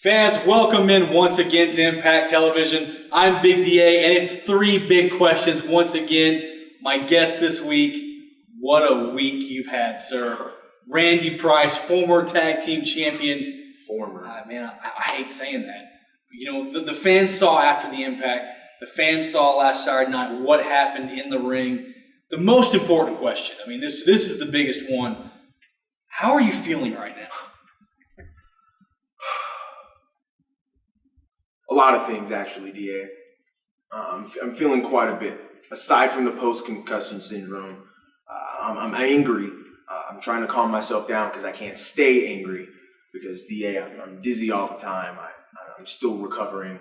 Fans, welcome in once again to Impact Television. I'm Big DA, and it's three big questions once again. My guest this week, what a week you've had, sir. Randy Price, former tag team champion. Former. Man, I hate saying that. You know, the fans saw after the Impact, the fans saw last Saturday night what happened in the ring. The most important question, I mean, this is the biggest one. How are you feeling right now? A lot of things, actually, DA. I'm feeling quite a bit. Aside from the post-concussion syndrome, I'm angry. I'm trying to calm myself down because I can't stay angry because, DA, I'm dizzy all the time. I'm still recovering.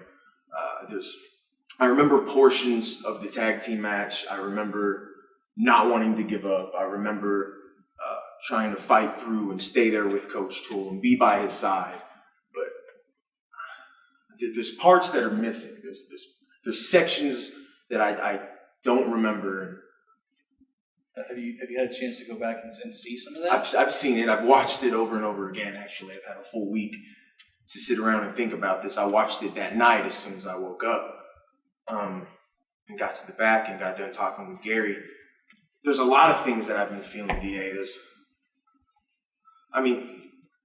I remember portions of the tag team match. I remember not wanting to give up. I remember trying to fight through and stay there with Coach Toole and be by his side. There's parts that are missing. There's sections that I don't remember. Have you had a chance to go back and see some of that? I've seen it. I've watched it over and over again, actually. I've had a full week to sit around and think about this. I watched it that night as soon as I woke up and got to the back and got done talking with Gary. There's a lot of things that I've been feeling, DA.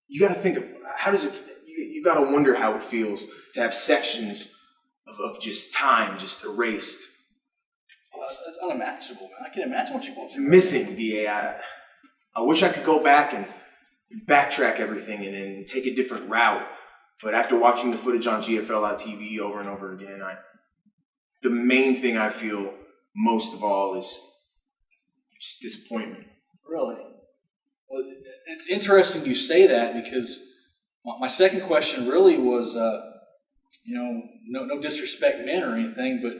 You got to think of how does it. You got to wonder how it feels to have sections of just time just erased. It's unimaginable, man. I can imagine what you're going through. It's missing, DA. I wish I could go back and backtrack everything and then take a different route. But after watching the footage on GFL TV over and over again, the main thing I feel most of all is just disappointment. Really? Well, it's interesting you say that because my second question really was, no disrespect men or anything, but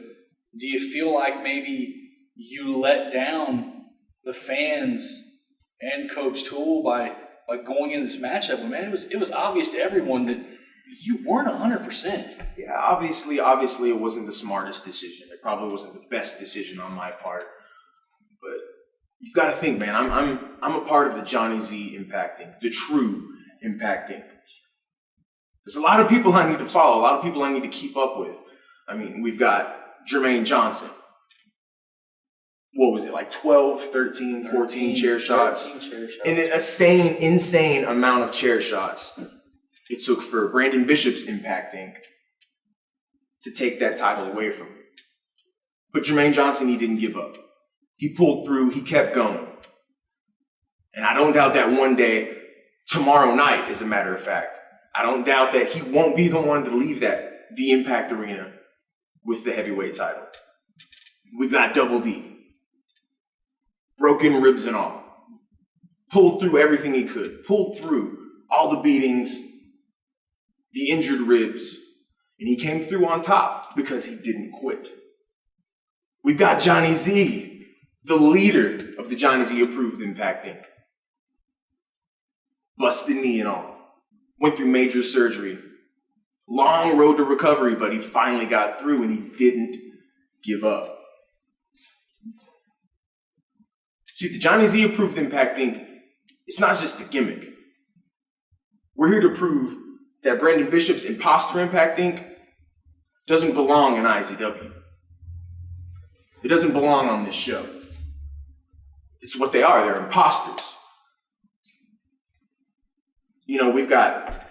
do you feel like maybe you let down the fans and Coach Toole by going in this matchup? Man, it was obvious to everyone that you weren't 100%. Yeah, obviously it wasn't the smartest decision. It probably wasn't the best decision on my part. But you've got to think, man, I'm a part of the Johnny Z impacting, the true impacting. There's a lot of people I need to follow, a lot of people I need to keep up with. I mean, we've got Jermaine Johnson. What was it, like 12, 13, 14 chair shots? 13 chair shots. And an insane amount of chair shots it took for Brandon Bishop's Impact Inc. to take that title away from him. But Jermaine Johnson, he didn't give up. He pulled through, he kept going. And I don't doubt that one day, tomorrow night, as a matter of fact, I don't doubt that he won't be the one to leave the Impact Arena with the heavyweight title. We've got Double D. Broken ribs and all. Pulled through everything he could. Pulled through all the beatings, the injured ribs, and he came through on top because he didn't quit. We've got Johnny Z, the leader of the Johnny Z approved Impact Inc. Busted knee and all. Went through major surgery. Long road to recovery, but he finally got through and he didn't give up. See, the Johnny Z approved Impact Inc., it's not just a gimmick. We're here to prove that Brandon Bishop's imposter Impact Inc. doesn't belong in IZW. It doesn't belong on this show. It's what they are, they're imposters. You know, we've got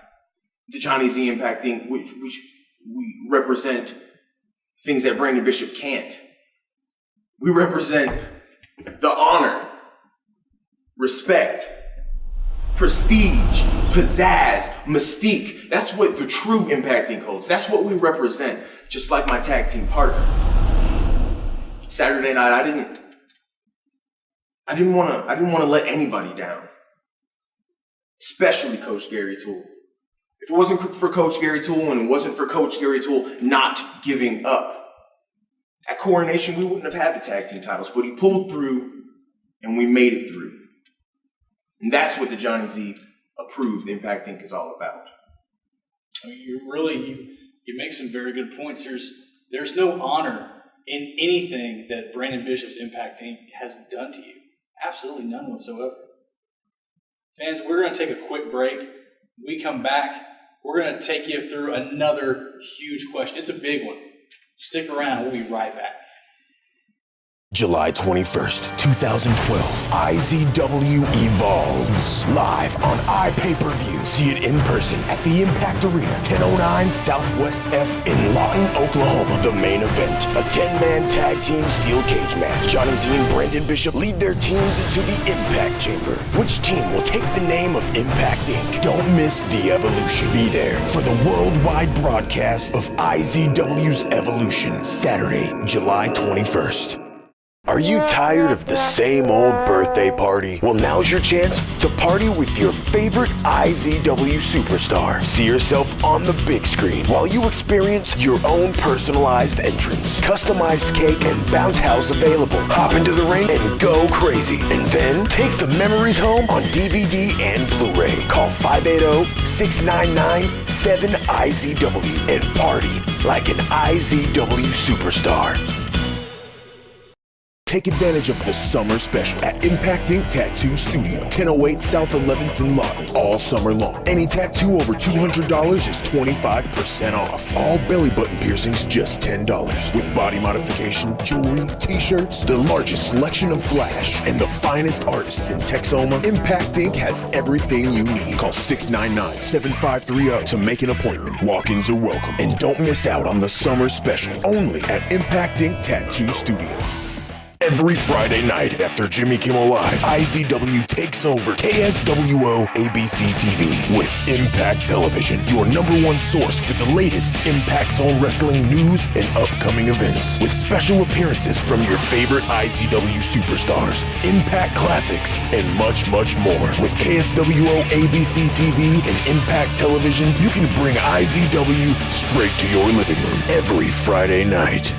the Johnny Z Impact Inc., which we represent things that Brandon Bishop can't. We represent the honor, respect, prestige, pizzazz, mystique. That's what the true Impact Inc. holds. That's what we represent, just like my tag team partner. Saturday night, I didn't want to let anybody down. Especially Coach Gary Toole. If it wasn't for Coach Gary Toole and it wasn't for Coach Gary Toole not giving up, at Coronation we wouldn't have had the tag team titles, but he pulled through and we made it through. And that's what the Johnny Z approved Impact Inc. is all about. I mean, you make some very good points. There's no honor in anything that Brandon Bishop's Impact Inc. has done to you. Absolutely none whatsoever. Fans, we're going to take a quick break. When we come back, we're going to take you through another huge question. It's a big one. Stick around. We'll be right back. July 21st, 2012, IZW Evolves. Live on iPay-Per-View. See it in person at the Impact Arena, 1009 Southwest F in Lawton, Oklahoma. The main event, a 10-man tag team steel cage match. Johnny Z and Brandon Bishop lead their teams into the Impact Chamber. Which team will take the name of Impact Inc.? Don't miss the evolution. Be there for the worldwide broadcast of IZW's Evolution, Saturday, July 21st. Are you tired of the same old birthday party? Well, now's your chance to party with your favorite IZW superstar. See yourself on the big screen while you experience your own personalized entrance. Customized cake and bounce house available. Hop into the ring and go crazy. And then take the memories home on DVD and Blu-ray. Call 580-699-7IZW and party like an IZW superstar. Take advantage of the summer special at Impact Ink Tattoo Studio, 1008 South 11th in Lawton, all summer long. Any tattoo over $200 is 25% off. All belly button piercings just $10. With body modification, jewelry, t-shirts, the largest selection of flash, and the finest artists in Texoma, Impact Ink has everything you need. Call 699-7530 to make an appointment. Walk-ins are welcome. And don't miss out on the summer special, only at Impact Ink Tattoo Studio. Every Friday night after Jimmy Kimmel Live, IZW takes over KSWO ABC TV with Impact Television, your #1 source for the latest Impact Zone Wrestling news and upcoming events, with special appearances from your favorite IZW superstars, Impact Classics, and much, much more. With KSWO ABC TV and Impact Television, you can bring IZW straight to your living room every Friday night.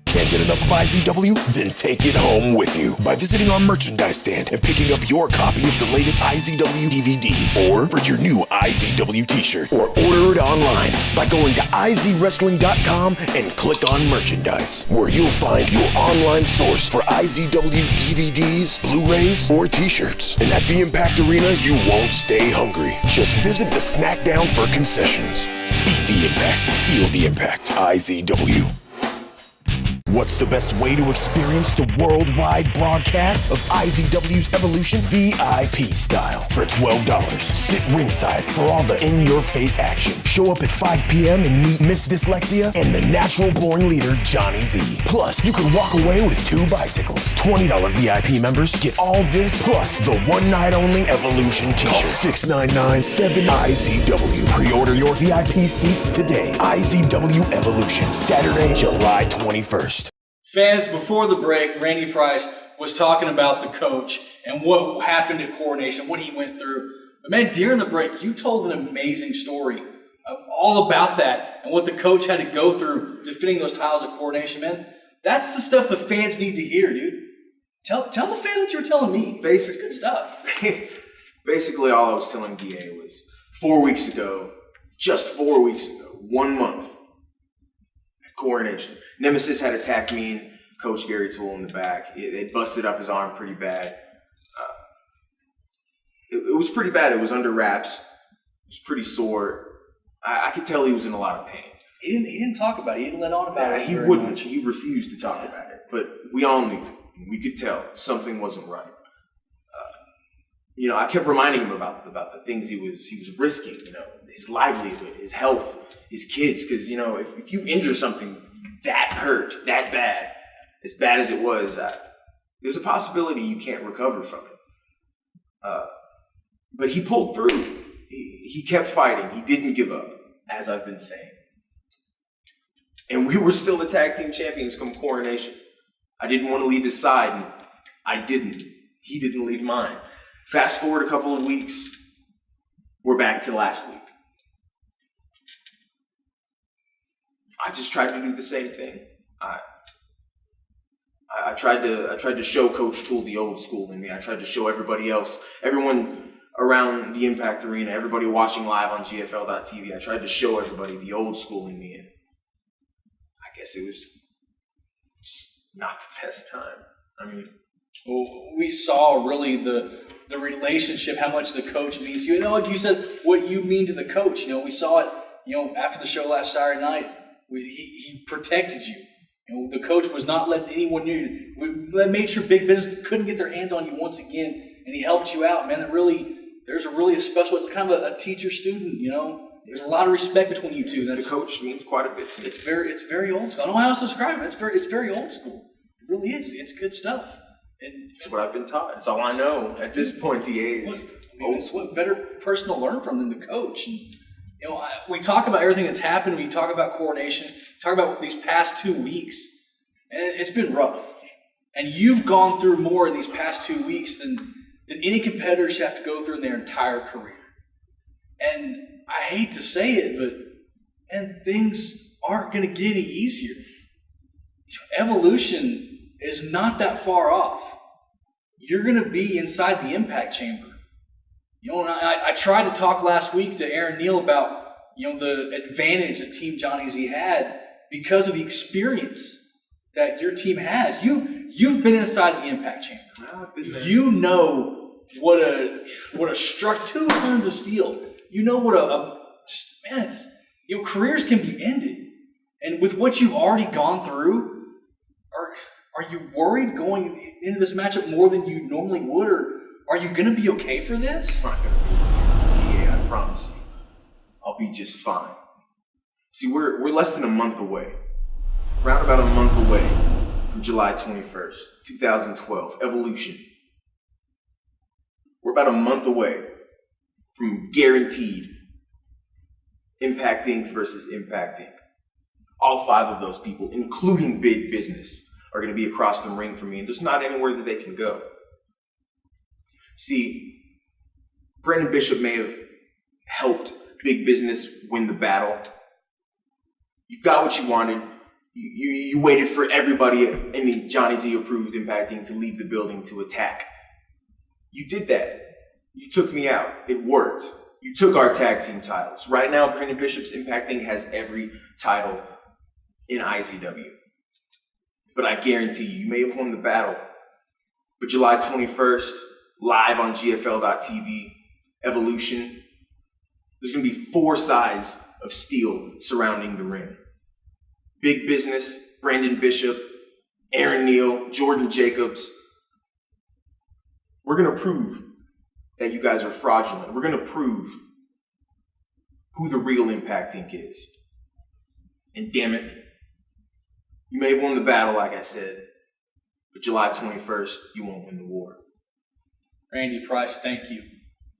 Can't get enough of IZW? Then take it home with you by visiting our merchandise stand and picking up your copy of the latest IZW DVD, or for your new IZW t-shirt, or order it online by going to izwrestling.com and click on merchandise, where you'll find your online source for IZW DVDs, Blu-rays, or t-shirts. And at the Impact Arena, you won't stay hungry. Just visit the snack down for concessions. Feed the impact, feel the impact. IZW. What's the best way to experience the worldwide broadcast of IZW's Evolution VIP style? For $12, sit ringside for all the in-your-face action. Show up at 5 p.m. and meet Miss Dyslexia and the natural-born leader, Johnny Z. Plus, you can walk away with 2 bicycles. $20 VIP members get all this, plus the one-night-only Evolution t-shirt. Call 699-7IZW. Pre-order your VIP seats today. IZW Evolution, Saturday, July 21st. Fans, before the break, Randy Price was talking about the coach and what happened at Coronation, what he went through. But man, during the break, you told an amazing story all about that and what the coach had to go through defending those titles at Coronation, man. That's the stuff the fans need to hear, dude. Tell the fans what you were telling me. It's good stuff. Basically, all I was telling DA was 4 weeks ago, just 4 weeks ago, 1 month, at Coronation, Nemesis had attacked me and Coach Gary Toole in the back. They busted up his arm pretty bad. It was pretty bad. It was under wraps. It was pretty sore. I could tell he was in a lot of pain. He didn't talk about it. He didn't let on about it. He wouldn't. Much. He refused to talk about it. But we all knew. We could tell something wasn't right. I kept reminding him about the things he was risking. His livelihood, his health, his kids. Because if you injure something that hurt, that bad, as bad as it was, there's a possibility you can't recover from it. But he pulled through. He kept fighting. He didn't give up, as I've been saying. And we were still the tag team champions come Coronation. I didn't want to leave his side, and I didn't. He didn't leave mine. Fast forward a couple of weeks, we're back to last week. I just tried to do the same thing. I tried to show Coach Toole the old school in me. I tried to show everybody else, everyone around the Impact Arena, everybody watching live on GFL.TV. I tried to show everybody the old school in me, and I guess it was just not the best time. Well, we saw really the the relationship, how much the coach means to you. And like you said, what you mean to the coach. We saw it, after the show last Saturday night. He protected you. The coach was not letting anyone near you. Made sure big business couldn't get their hands on you once again, and he helped you out, man. There's a special, it's kind of a teacher-student, There's a lot of respect between you two. The coach means quite a bit to me. It's very old school. I don't know how else to describe it. It's very old school. It really is. It's good stuff. It's what I've been taught. It's all I know at this point. DA is old school. What better person to learn from than the coach? And, we talk about everything that's happened. We talk about coordination. Talk about these past 2 weeks, and it's been rough. And you've gone through more in these past 2 weeks than any competitor should have to go through in their entire career. And I hate to say it, but things aren't going to get any easier. Evolution is not that far off. You're going to be inside the impact chamber. I tried to talk last week to Aaron Neal about, the advantage that Team Johnny Z had because of the experience that your team has. You've been inside the impact chamber. I've been there. You know what a struck 2 tons of steel. You know what careers can be ended. And with what you've already gone through, are you worried going into this matchup more than you normally would, or are you going to be okay for this? I'm not going to be. Yeah, I promise you. I'll be just fine. See, we're less than a month away. Around about a month away from July 21st, 2012, Evolution. We're about a month away from guaranteed Impact Inc. versus Impact Inc. All 5 of those people, including big business, are going to be across the ring for me, and there's not anywhere that they can go. See, Brandon Bishop may have helped big business win the battle. You've got what you wanted. You waited for everybody in the Johnny Z approved Impact Inc. to leave the building to attack. You did that. You took me out. It worked. You took our tag team titles. Right now, Brandon Bishop's Impact Inc. has every title in IZW. But I guarantee you may have won the battle. But July 21st, live on GFL.TV, Evolution, there's going to be 4 sides of steel surrounding the ring. Big business, Brandon Bishop, Aaron Neal, Jordan Jacobs. We're going to prove that you guys are fraudulent. We're going to prove who the real Impact Inc. is. And damn it, you may have won the battle, like I said, but July 21st, you won't win the war. Randy Price, thank you.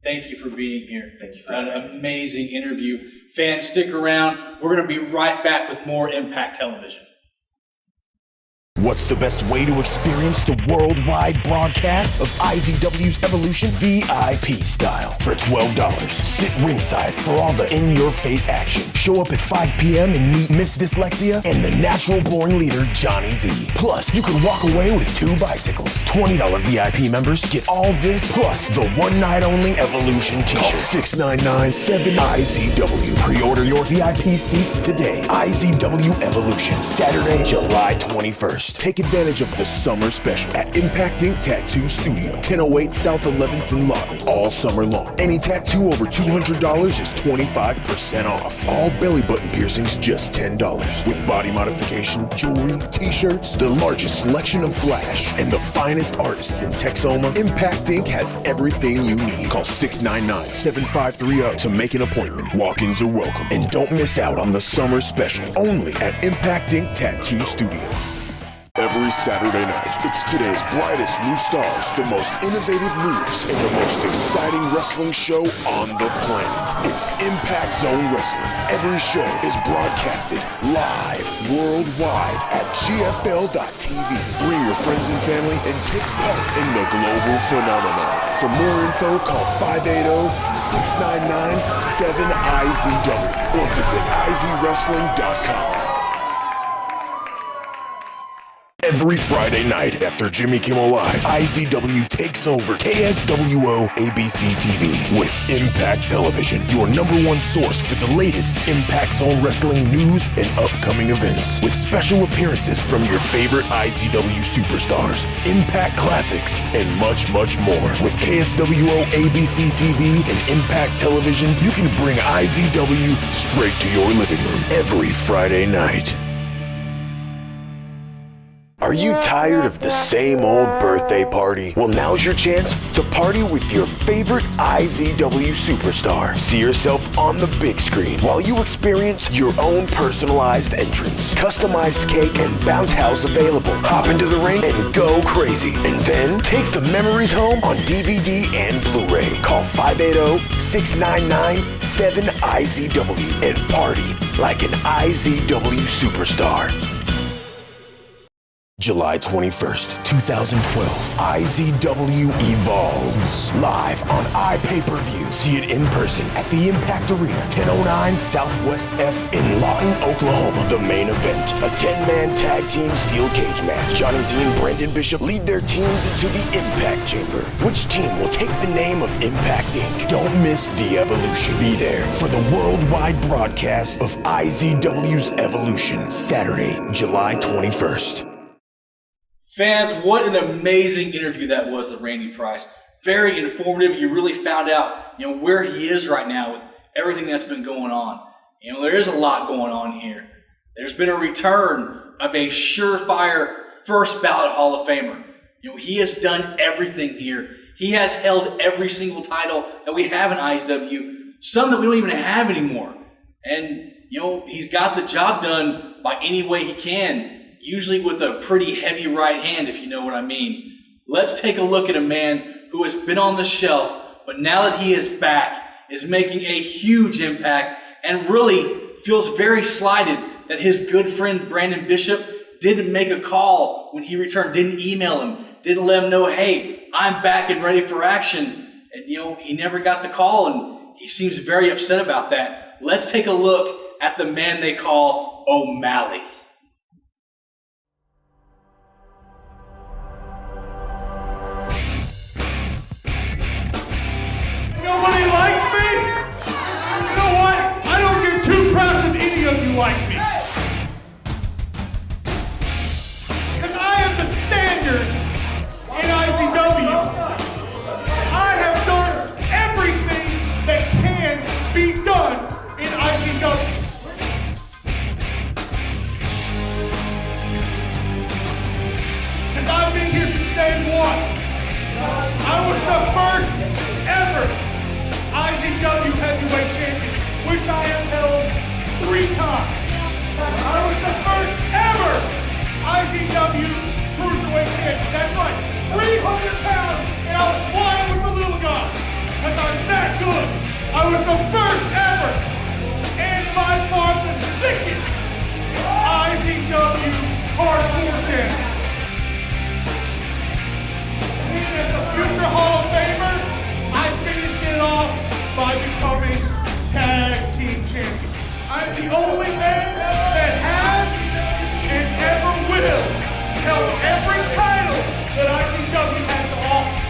Thank you for being here. Thank you for an amazing interview. Fans, stick around. We're going to be right back with more Impact Television. What's the best way to experience the worldwide broadcast of IZW's Evolution VIP style? For $12, sit ringside for all the in-your-face action. Show up at 5 p.m. and meet Miss Dyslexia and the natural-born leader, Johnny Z. Plus, you can walk away with 2 bicycles. $20 VIP members get all this, plus the one-night-only Evolution t-shirt. Call 699-7IZW. Pre-order your VIP seats today. IZW Evolution, Saturday, July 21st. Take advantage of the summer special at Impact Inc. Tattoo Studio, 1008 South 11th and Lawton, all summer long. Any tattoo over $200 is 25% off. All belly button piercings just $10. With body modification, jewelry, t-shirts, the largest selection of flash, and the finest artists in Texoma, Impact Inc. has everything you need. Call 699-7530 to make an appointment. Walk-ins are welcome. And don't miss out on the summer special, only at Impact Inc. Tattoo Studio. Every Saturday night, it's today's brightest new stars, the most innovative moves, and the most exciting wrestling show on the planet. It's Impact Zone Wrestling. Every show is broadcasted live worldwide at GFL.TV. Bring your friends and family and take part in the global phenomenon. For more info, call 580-699-7IZW or visit izwrestling.com. Every Friday night after Jimmy Kimmel Live, IZW takes over KSWO ABC TV with Impact Television, your #1 source for the latest Impact Zone Wrestling news and upcoming events, with special appearances from your favorite IZW superstars, Impact Classics, and much, much more. With KSWO ABC TV and Impact Television, you can bring IZW straight to your living room every Friday night. Are you tired of the same old birthday party? Well, now's your chance to party with your favorite IZW superstar. See yourself on the big screen while you experience your own personalized entrance. Customized cake and bounce house available. Hop into the ring and go crazy. And then take the memories home on DVD and Blu-ray. Call 580-699-7IZW and party like an IZW superstar. July 21st, 2012, IZW Evolves. Live on iPay-Per-View. See it in person at the Impact Arena, 1009 Southwest F in Lawton, Oklahoma. The main event, a 10-man tag team steel cage match. Johnny Z and Brandon Bishop lead their teams into the Impact Chamber. Which team will take the name of Impact Inc.? Don't miss the Evolution. Be there for the worldwide broadcast of IZW's Evolution, Saturday, July 21st. Fans, what an amazing interview that was with Randy Price. Very informative. You really found out, where he is right now with everything that's been going on. There is a lot going on here. There's been a return of a surefire first ballot Hall of Famer. He has done everything here. He has held every single title that we have in IZW, some that we don't even have anymore. And, he's got the job done by any way he can. Usually with a pretty heavy right hand, if you know what I mean. Let's take a look at a man who has been on the shelf, but now that he is back, is making a huge impact and really feels very slighted that his good friend Brandon Bishop didn't make a call when he returned, didn't email him, didn't let him know, hey, I'm back and ready for action. And, he never got the call, and he seems very upset about that. Let's take a look at the man they call O'Malley. Nobody likes me? You know what? I don't give two craps if any of you like me. Because I am the standard in IZW. I have done everything that can be done in IZW. Because I've been here since day one. I was the first ever IZW Heavyweight Champion, which I have held 3 times. I was the first ever IZW Cruiserweight Champion. That's right, 300 pounds, and I was flying with the little guy. Because I'm that good. I was the first ever, and by far the sickest IZW Hardcore Champion. Being as a future Hall of Famer, I finished it off by becoming tag team champion. I'm the only man that has and ever will held every title that IZW has to offer.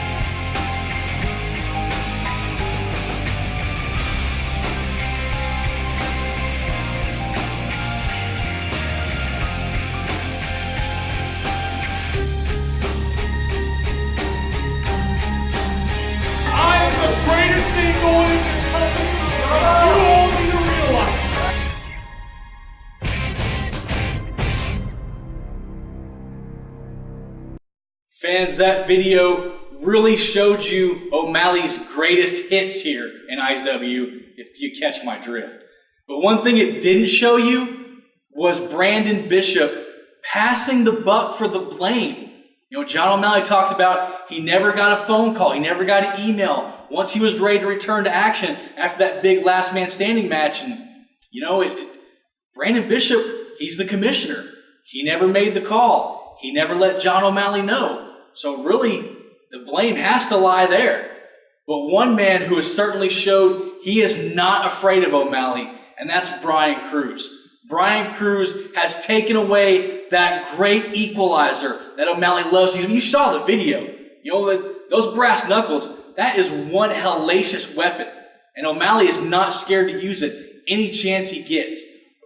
I am the greatest thing going in this company, and you all need to realize it. Fans, that video really showed you O'Malley's greatest hits here in IZW, if you catch my drift. But one thing it didn't show you was Brandon Bishop passing the buck for the blame. John O'Malley talked about he never got a phone call, he never got an email once he was ready to return to action after that big last man standing match. And, Brandon Bishop, he's the commissioner. He never made the call. He never let John O'Malley know. So really, the blame has to lie there. But one man who has certainly showed he is not afraid of O'Malley, and that's Brian Cruz. Brian Cruz has taken away that great equalizer that O'Malley loves. You saw the video. You know, those brass knuckles, that is one hellacious weapon. And O'Malley is not scared to use it any chance he gets.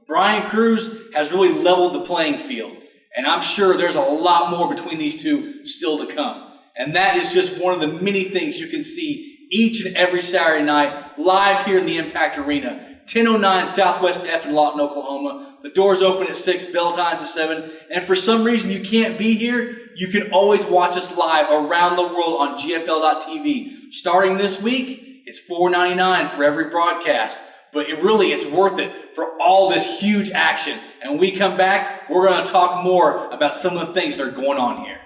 Brian Cruz has really leveled the playing field. And I'm sure there's a lot more between these two still to come. And that is just one of the many things you can see each and every Saturday night live here in the Impact Arena. 1009 Southwest F in Lawton, Oklahoma. The doors open at 6, bell times at 7. And for some reason you can't be here, you can always watch us live around the world on GFL.TV. Starting this week, it's $4.99 for every broadcast. But it's worth it for all this huge action. And when we come back, we're going to talk more about some of the things that are going on here.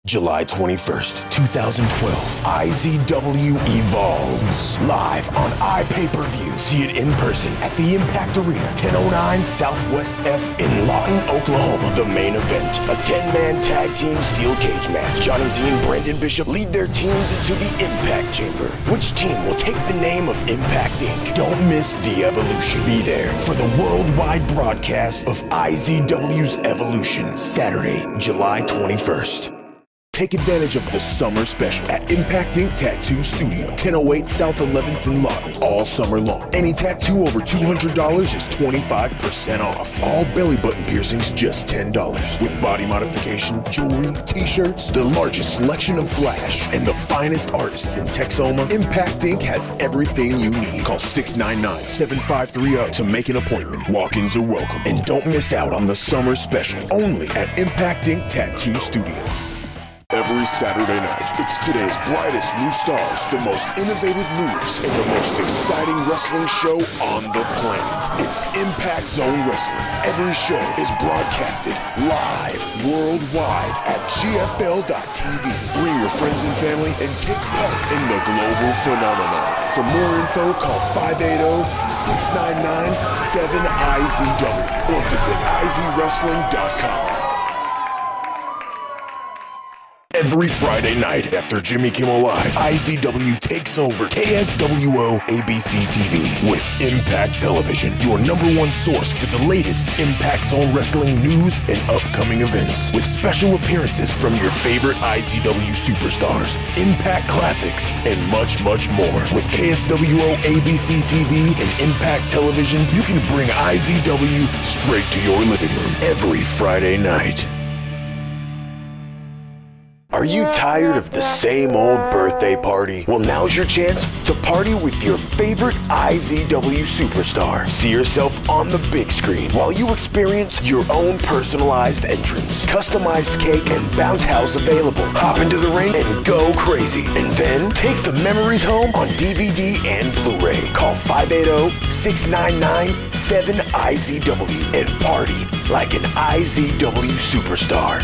July 21st, 2012, IZW Evolves. Live on iPay-Per-View. See it in person at the Impact Arena, 1009 Southwest F in Lawton, Oklahoma. The main event, a 10-man tag team steel cage match. Johnny Z and Brandon Bishop lead their teams into the Impact Chamber. Which team will take the name of Impact Inc.? Don't miss the evolution. Be there for the worldwide broadcast of IZW's Evolution, Saturday, July 21st. Take advantage of the summer special at Impact Inc. Tattoo Studio, 1008 South 11th in Lawton, all summer long. Any tattoo over $200 is 25% off. All belly button piercings just $10. With body modification, jewelry, t-shirts, the largest selection of flash, and the finest artists in Texoma, Impact Inc. has everything you need. Call 699-7530 to make an appointment. Walk-ins are welcome. And don't miss out on the summer special, only at Impact Inc. Tattoo Studio. Every Saturday night, it's today's brightest new stars, the most innovative moves, and the most exciting wrestling show on the planet. It's Impact Zone Wrestling. Every show is broadcasted live worldwide at GFL.TV. Bring your friends and family and take part in the global phenomenon. For more info, call 580-699-7IZW or visit IZWrestling.com. Every Friday night after Jimmy Kimmel Live, IZW takes over KSWO ABC TV with Impact Television, your #1 source for the latest Impact Zone Wrestling news and upcoming events, with special appearances from your favorite IZW superstars, Impact Classics, and much, much more. With KSWO ABC TV and Impact Television, you can bring IZW straight to your living room every Friday night. Are you tired of the same old birthday party? Well, now's your chance to party with your favorite IZW superstar. See yourself on the big screen while you experience your own personalized entrance. Customized cake and bounce house available. Hop into the ring and go crazy. And then take the memories home on DVD and Blu-ray. Call 580-699-7IZW and party like an IZW superstar.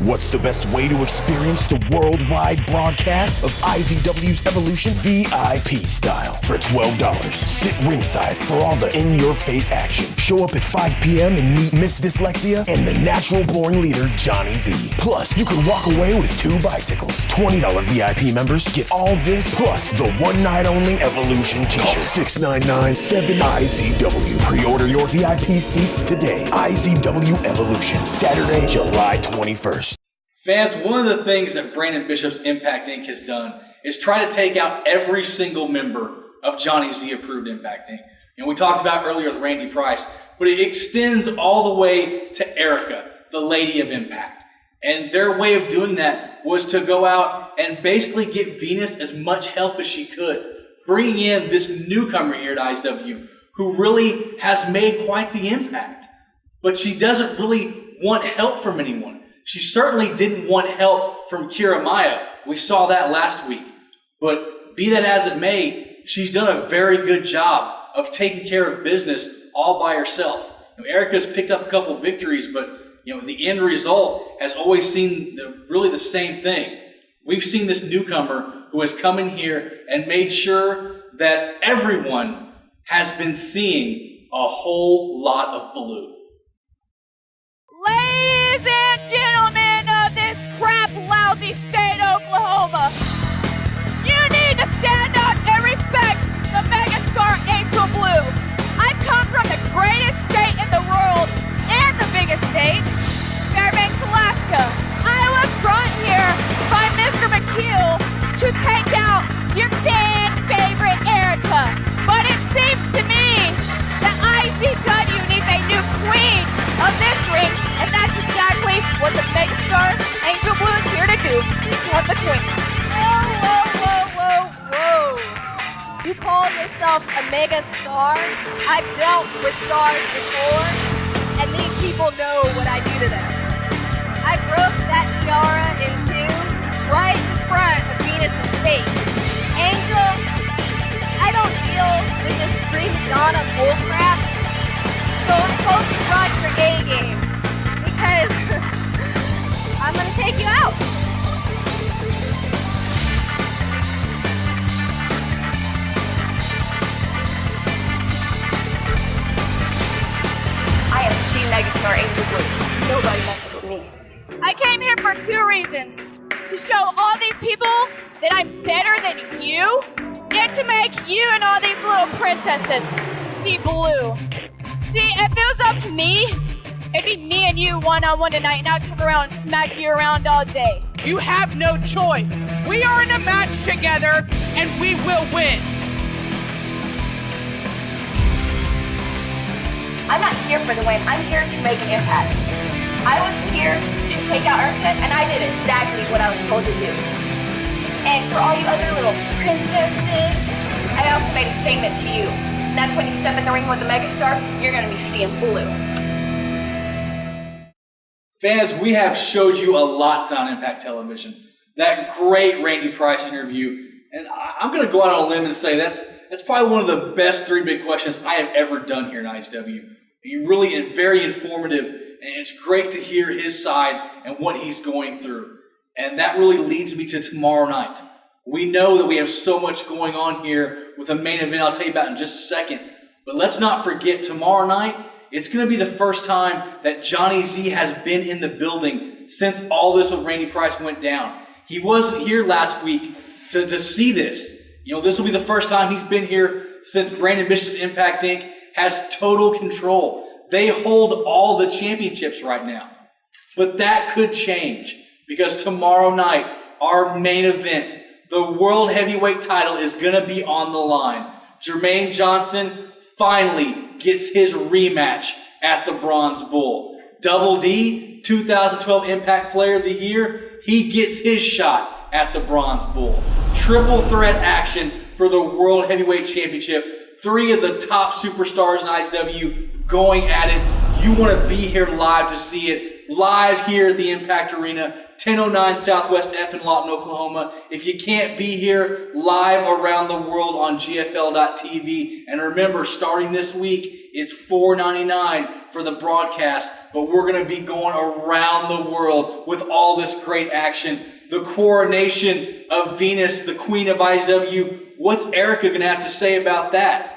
What's the best way to experience the worldwide broadcast of IZW's Evolution VIP style? For $12, sit ringside for all the in-your-face action. Show up at 5 p.m. and meet Miss Dyslexia and the natural born leader, Johnny Z. Plus, you can walk away with 2 bicycles. $20 VIP members get all this, plus the one-night-only Evolution t-shirt. Call 699-7IZW. Pre-order your VIP seats today. IZW Evolution, Saturday, July 21st. Fans, one of the things that Brandon Bishop's Impact Inc. has done is try to take out every single member of Johnny Z approved Impact Inc. And we talked about earlier with Randy Price, but it extends all the way to Erica, the Lady of Impact. And their way of doing that was to go out and basically get Venus as much help as she could, bringing in this newcomer here at IZW who really has made quite the impact. But she doesn't really want help from anyone. She certainly didn't want help from Kira Maya. We saw that last week. But be that as it may, she's done a very good job of taking care of business all by herself. Erica's picked up a couple victories, but the end result has always seen really the same thing. We've seen this newcomer who has come in here and made sure that everyone has been seeing a whole lot of blue. Ladies and gentlemen of this crap-lousy state, Oklahoma, you need to stand up and respect the megastar Angel Blue. I've come myself a mega star. I've dealt with stars before, and these people know what I do to them. I broke that tiara in two right in front of Venus's face. Angel, I don't deal with this prima donna bullcrap, so I hope you brought your A game, because I'm gonna take you out. I am the megastar Angel Blue. Nobody messes with me. I came here for two reasons. To show all these people that I'm better than you, and to make you and all these little princesses see blue. See, if it was up to me, it'd be me and you one-on-one tonight, and I'd come around and smack you around all day. You have no choice. We are in a match together, and we will win. I'm not here for the win. I'm here to make an impact. I was here to take out Erica, and I did exactly what I was told to do. And for all you other little princesses, I also made a statement to you. And that's when you step in the ring with the megastar, you're going to be seeing blue. Fans, we have showed you a lot on Impact Television. That great Randy Price interview. And I'm going to go out on a limb and say that's probably one of the best three big questions I have ever done here in IZW. He's really very informative, and it's great to hear his side and what he's going through. And that really leads me to tomorrow night. We know that we have so much going on here with a main event I'll tell you about in just a second. But let's not forget, tomorrow night, it's going to be the first time that Johnny Z has been in the building since all this with Randy Price went down. He wasn't here last week to see this. You know, this will be the first time he's been here since Brandon Bishop's Impact Inc. has total control. They hold all the championships right now. But that could change, because tomorrow night, our main event, the World Heavyweight title, is going to be on the line. Jermaine Johnson finally gets his rematch at the Bronze Bull. Double D, 2012 Impact Player of the Year, he gets his shot at the Bronze Bull. Triple threat action for the World Heavyweight Championship. Three of the top superstars in IZW going at it. You want to be here live to see it. Live here at the Impact Arena, 1009 Southwest F in Lawton, Oklahoma. If you can't be here, live around the world on GFL.TV. And remember, starting this week, it's $4.99 for the broadcast, but we're going to be going around the world with all this great action. The coronation of Venus, the Queen of IZW. What's Erica going to have to say about that?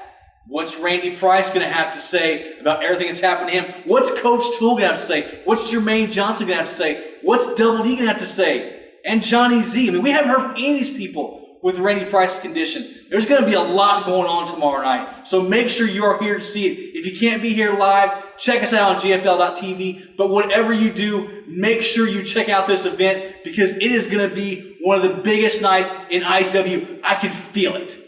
What's Randy Price going to have to say about everything that's happened to him? What's Coach Toole going to have to say? What's Jermaine Johnson going to have to say? What's Double D going to have to say? And Johnny Z. I mean, we haven't heard from any of these people with Randy Price's condition. There's going to be a lot going on tomorrow night. So make sure you are here to see it. If you can't be here live, check us out on GFL.TV. But whatever you do, make sure you check out this event, because it is going to be one of the biggest nights in IZW. I can feel it.